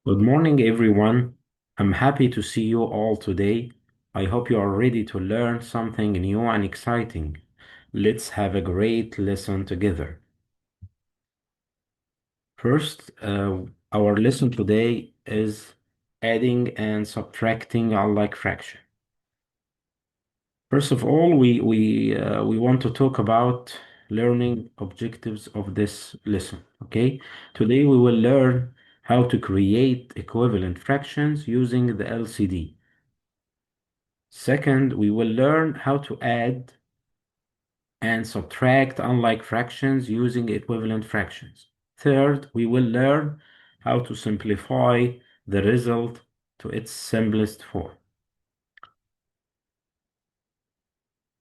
Good morning, everyone. I'm happy to see you all today. I hope you are ready to learn something new and exciting. Let's have a great lesson together. First, our lesson today is adding and subtracting unlike fraction. First of all, we want to talk about learning objectives of this lesson. Okay, today we will learn how to create equivalent fractions using the LCD. Second, we will learn how to add and subtract unlike fractions using equivalent fractions. Third, we will learn how to simplify the result to its simplest form.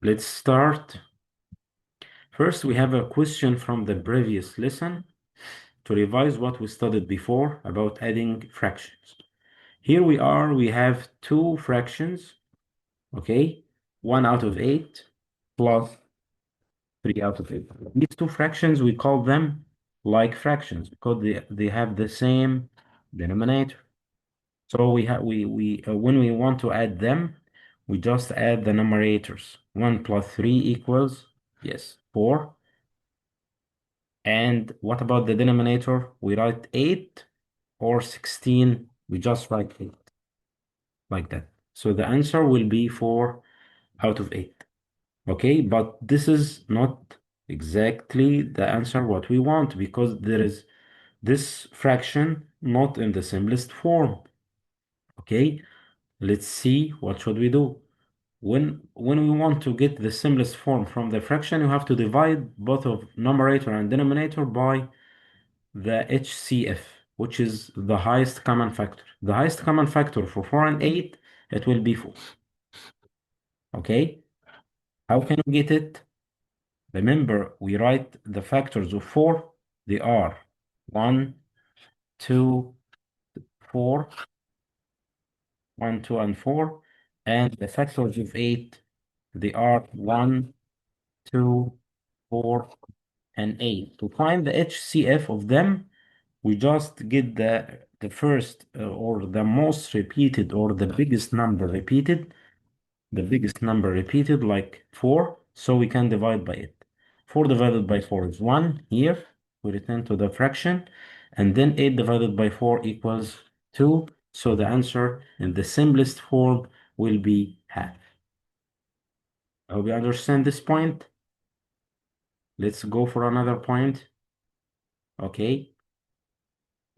Let's start. First, we have a question from the previous lesson to revise what we studied before about adding fractions. Here we have two fractions, okay? 1 out of 8 plus 3 out of 8. These two fractions, we call them like fractions because they have the same denominator. So when we want to add them, we just add the numerators. 1 plus 3 equals, yes, 4. And what about the denominator? We write 8 or 16. We just write 8 like that. So the answer will be 4 out of 8. Okay, but this is not exactly the answer what we want because there is this fraction not in the simplest form. Okay, let's see what should we do. When we want to get the simplest form from the fraction, you have to divide both of numerator and denominator by the HCF, which is the highest common factor. The highest common factor for 4 and 8, it will be 4. Okay, how can we get it? Remember, we write the factors of 4. They are 1, 2, 4, 1, 2, and 4. And the factors of 8, they are 1, 2, 4, and 8. To find the HCF of them, we just get the first or the most repeated or the biggest number repeated, like 4, so we can divide by it. 4 divided by 4 is 1 here. We return to the fraction, and then 8 divided by 4 equals 2. So the answer in the simplest form will be half. I hope you understand this point. Let's go for another point. Okay.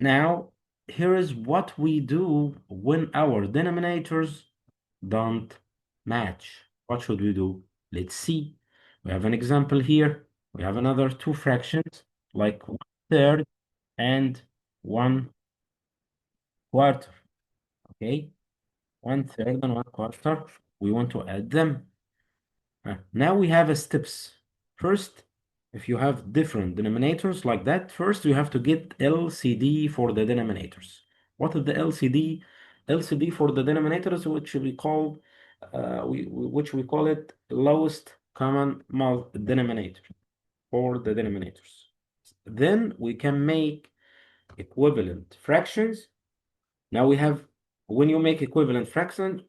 Now, here is what we do when our denominators don't match. What should we do? Let's see. We have an example here. We have another two fractions, like 1/3 and 1/4. Okay, 1/3 and 1/4. We want to add them. Now we have a steps. First, if you have different denominators like that, first you have to get LCD for the denominators. What is the LCD? LCD for the denominators, which we call which we call it lowest common denominator for the denominators. Then we can make equivalent fractions. Now we have when you make equivalent fractions,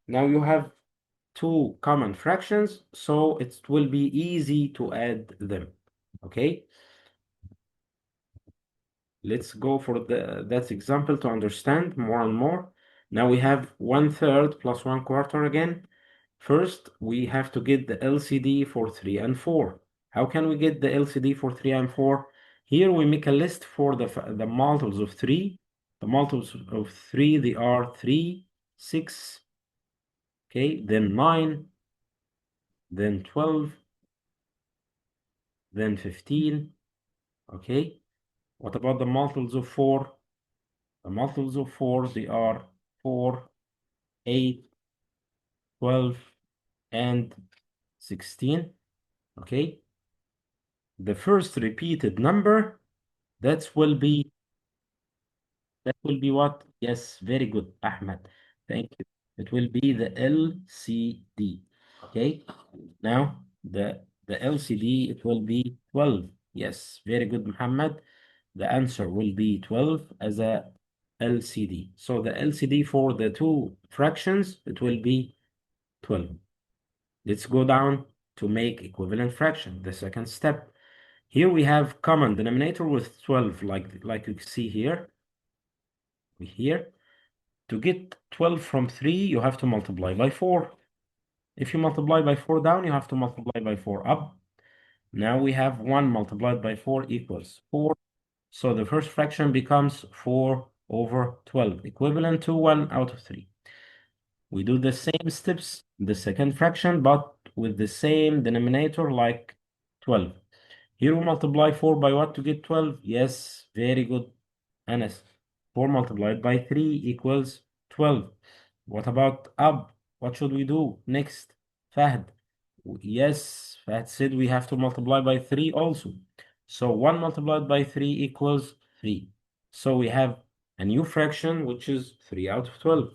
now you have two common fractions, so it will be easy to add them. Okay, let's go for that example to understand more and more. Now we have 1/3 plus 1/4 again. First, we have to get the LCD for 3 and 4. How can we get the LCD for 3 and 4? Here we make a list for the multiples of 3. The multiples of 3, they are 3, 6, okay, then 9, then 12, then 15, okay. What about the multiples of 4? The multiples of 4, they are 4, 8, 12, and 16, okay. The first repeated number, that will be what? Yes, very good, Ahmed. Thank you. It will be the LCD. Okay. Now the LCD, it will be 12. Yes, very good, Muhammad. the answer will be 12 as a LCD. So the LCD for the two fractions, it will be 12. Let's go down to make equivalent fraction, the second step. Here we have common denominator with 12, like you can see here. Here, to get 12 from 3, you have to multiply by 4. If you multiply by 4 down, you have to multiply by 4 up. Now we have 1 multiplied by 4 equals 4. So the first fraction becomes 4 over 12, equivalent to 1 out of 3. We do the same steps in the second fraction, but with the same denominator like 12. Here we multiply 4 by what to get 12? Yes, very good, Anas. 4 multiplied by 3 equals 12. What about up? What should we do next? Fahd. Yes, Fahd said we have to multiply by 3 also. So 1 multiplied by 3 equals 3. So we have a new fraction, which is 3 out of 12.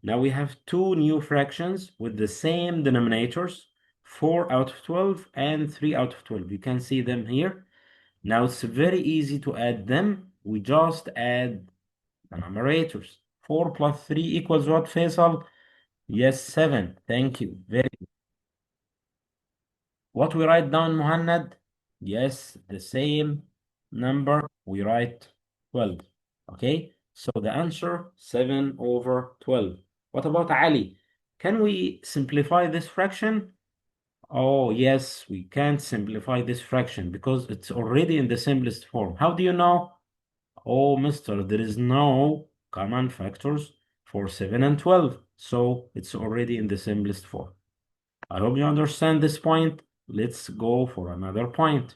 Now we have two new fractions with the same denominators, 4 out of 12 and 3 out of 12. You can see them here. Now it's very easy to add them. We just add the numerators. 4 plus 3 equals what, Faisal? Yes, 7. Thank you. Very good. What we write down, Muhannad? Yes, the same number. We write 12. Okay, so the answer 7 over 12. What about Ali? Can we simplify this fraction? Oh, yes, we can't simplify this fraction because it's already in the simplest form. How do you know? Oh, mister, there is no common factors for 7 and 12, so it's already in the simplest form. I hope you understand this point. Let's go for another point.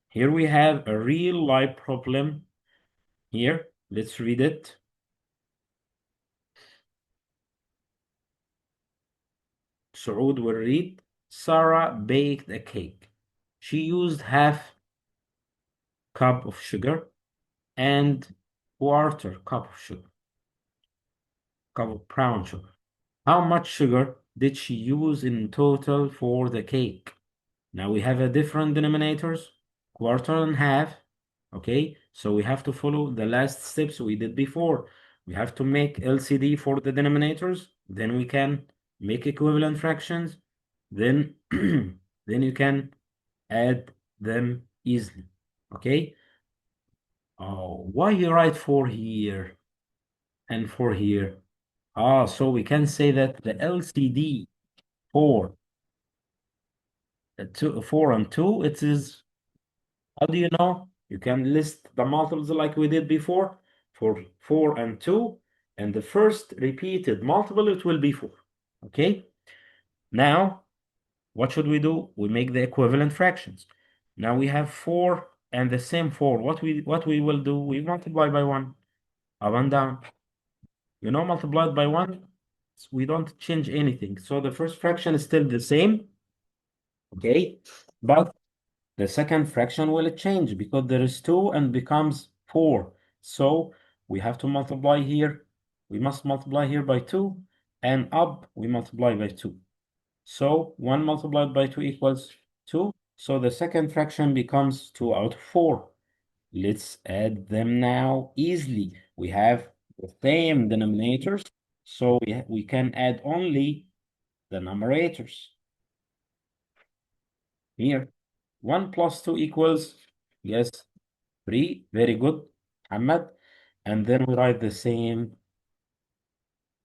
Here we have a real life problem. Here, let's read it. Saud will read. Sarah baked a cake. She used half cup of sugar and quarter cup of sugar, cup of brown sugar. How much sugar did she use in total for the cake? Now we have a different denominators, quarter and half. Okay, so we have to follow the last steps we did before. We have to make LCD for the denominators, then we can make equivalent fractions, then then you can add them easily. Okay. Oh, why you write 4 here and 4 here? Ah, so we can say that the LCD for 4 and 2, it is, how do you know? You can list the multiples like we did before for 4 and 2, and the first repeated multiple, it will be 4. Okay? Now, what should we do? We make the equivalent fractions. Now we have 4 and the same 4. What we will do? We multiply by 1, up and down. You know, multiplied by 1, we don't change anything. So the first fraction is still the same. Okay? But the second fraction will change because there is 2 and becomes 4. So we have to multiply here. We must multiply here by 2, and up we multiply by 2. So 1 multiplied by 2 equals 2. So the second fraction becomes 2 out of 4. Let's add them now easily. We have the same denominators, so we can add only the numerators. Here, 1 plus 2 equals, yes, 3. Very good, Ahmed. And then we write the same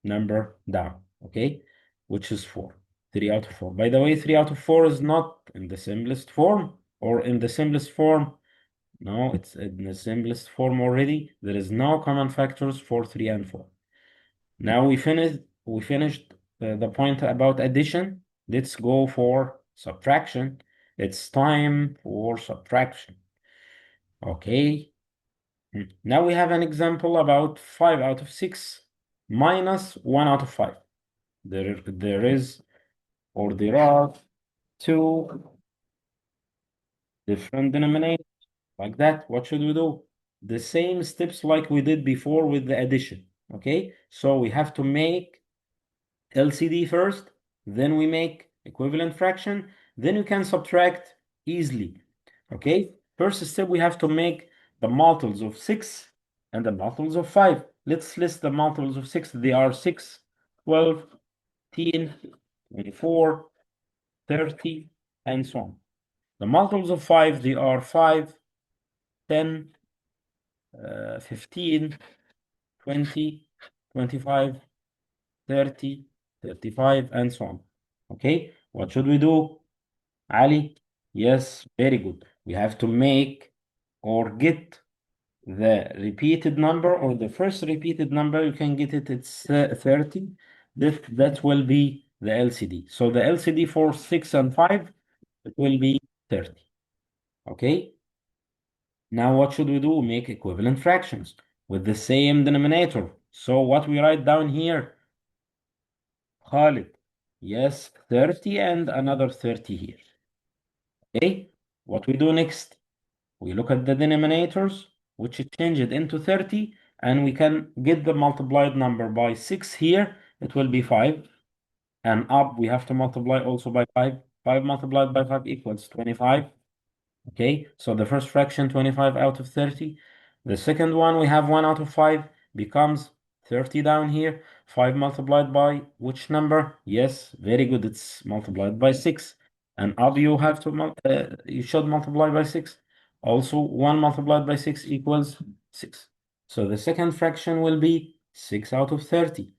number down, okay, which is 4. 3 out of 4. By the way, 3 out of 4 is not in the simplest form or in the simplest form. No, it's in the simplest form already. There is no common factors for 3 and 4. Now we finished the point about addition. Let's go for subtraction. It's time for subtraction. Okay. Now we have an example about 5 out of 6 minus 1 out of 5. There are two different denominators like that. What should we do? The same steps like we did before with the addition. Okay, so we have to make LCD first, then we make equivalent fraction, then you can subtract easily. Okay, first step we have to make the multiples of 6 and the multiples of 5. Let's list the multiples of 6. They are 6, 12, 18, 24, 30, and so on. The multiples of 5, they are 5, 10, 15, 20, 25, 30, 35, and so on. Okay, what should we do, Ali? Yes, very good. We have to make or get the repeated number, or the first repeated number. You can get it, it's 30. That will be the LCD. So the LCD for 6 and 5, it will be 30. Okay, now what should we do? Make equivalent fractions with the same denominator. So what we write down here, Khalid, yes, 30 and another 30 here. Okay, what we do next? We look at the denominators, which change it into 30, and we can get the multiplied number by 6 here. It will be 5. And up, we have to multiply also by 5. 5 multiplied by 5 equals 25. Okay, so the first fraction, 25 out of 30. The second one, we have 1 out of 5, becomes 30 down here. 5 multiplied by which number? Yes, very good, it's multiplied by 6. And up you have to, you should multiply by 6. Also, 1 multiplied by 6 equals 6. So the second fraction will be 6 out of 30.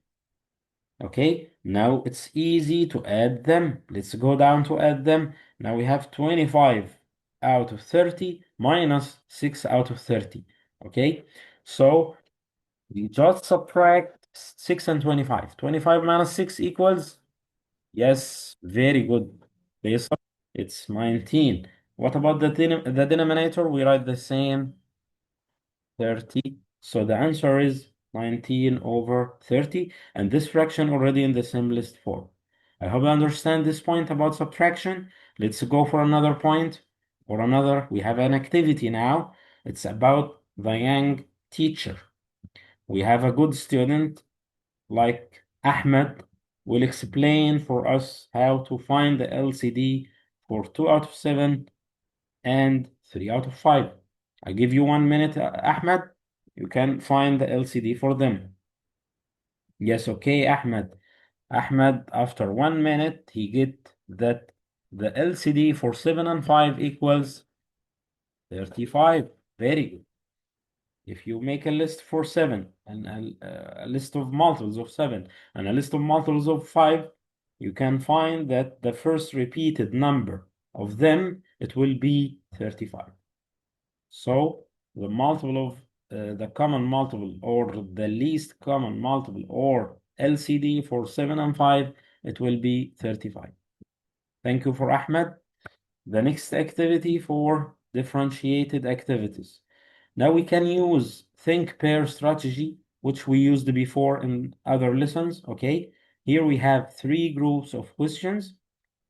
Okay, now it's easy to add them. Let's go down to add them. Now we have 25 out of 30 minus 6 out of 30. Okay, so we just subtract 6 and 25. 25 minus 6 equals, yes, very good. It's 19. What about the denominator? We write the same, 30. So the answer is 19 over 30, and this fraction already in the simplest form. I hope you understand this point about subtraction. Let's go for another point, or another. We have an activity now. It's about the young teacher. We have a good student like Ahmed will explain for us how to find the LCD for 2 out of 7 and 3 out of 5. I give you 1 minute, Ahmed. You can find the LCD for them. Yes, okay, Ahmed. Ahmed, after 1 minute, he get that the LCD for 7 and 5 equals 35. Very good. If you make a list for 7 and a list of multiples of 7 and a list of multiples of 5, you can find that the first repeated number of them, it will be 35. So the multiple of the common multiple, or the least common multiple, or LCD for 7 and 5, it will be 35. Thank you for Ahmed. The next activity for differentiated activities. Now we can use think pair strategy, which we used before in other lessons. Okay, here we have 3 groups of questions.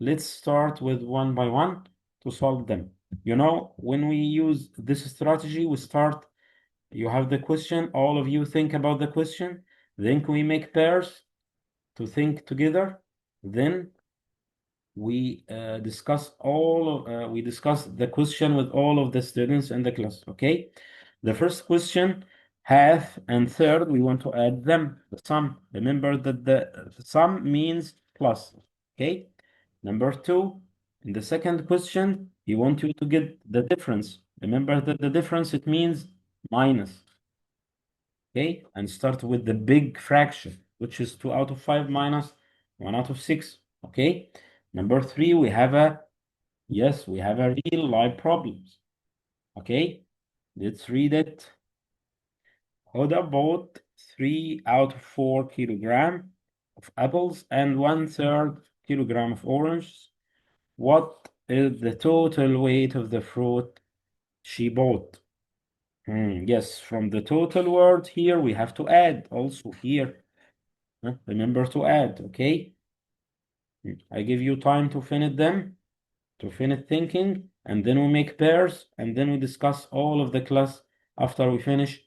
Let's start with one by one to solve them. You know, when we use this strategy, we start, you have the question, all of you think about the question, then we make pairs to think together, then we discuss the question with all of the students in the class. Okay, the first question, half and third, we want to add them, the sum. Remember that the sum means plus. Okay, number 2, in the second question, we want you to get the difference. Remember that the difference, it means minus. Okay, and start with the big fraction, which is 2 out of 5 minus 1 out of 6. Okay, number 3, we have a real life problems. Okay, let's read it. Huda bought 3 out of 4 kilogram of apples and 1/3 kilogram of oranges. What is the total weight of the fruit she bought? Yes, from the total word here, we have to add also here. Remember to add, okay? I give you time to finish them, to finish thinking, and then we make pairs, and then we discuss all of the class after we finish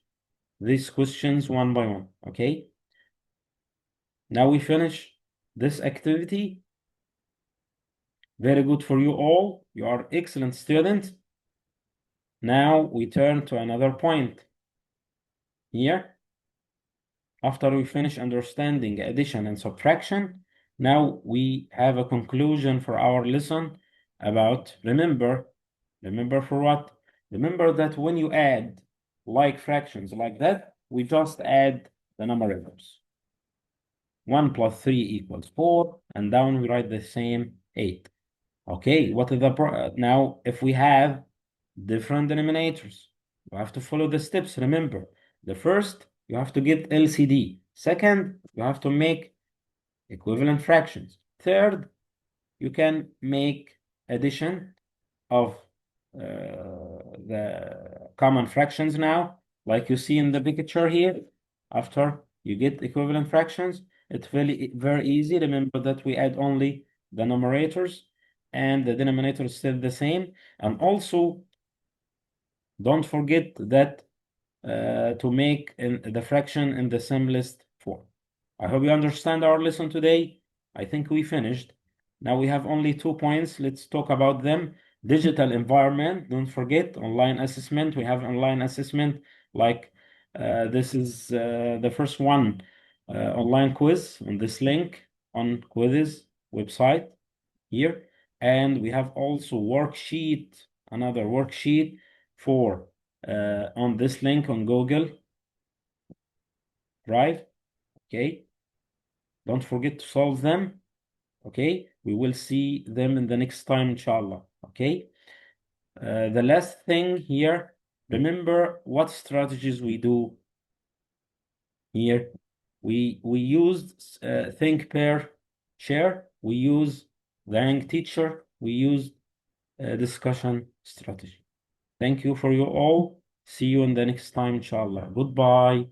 these questions one by one, okay? Now we finish this activity. Very good for you all. You are excellent students. Now we turn to another point. Here, after we finish understanding addition and subtraction, now we have a conclusion for our lesson about remember. Remember for what? Remember that when you add like fractions like that, we just add the numerators. 1 plus 3 equals 4, and down we write the same 8. Okay, what is the now if we have different denominators, you have to follow the steps. Remember, the first, you have to get LCD. Second, you have to make equivalent fractions. Third, you can make addition of the common fractions now, like you see in the picture here. After you get equivalent fractions, it's very easy. Remember that we add only the numerators and the denominator is still the same. And also, don't forget that to make the fraction in the simplest form. I hope you understand our lesson today. I think we finished. Now we have only 2 points. Let's talk about them. Digital environment. Don't forget online assessment. We have online assessment like this is the first one, online quiz on this link on quizzes website here. And we have also worksheet, another worksheet for on this link on Google Drive. Okay, don't forget to solve them. Okay, we will see them in the next time, inshallah. Okay, the last thing here, remember what strategies we do here. We used think, pair, share. We use the rank teacher. We used discussion strategy. Thank you for you all. See you in the next time, inshallah. Goodbye.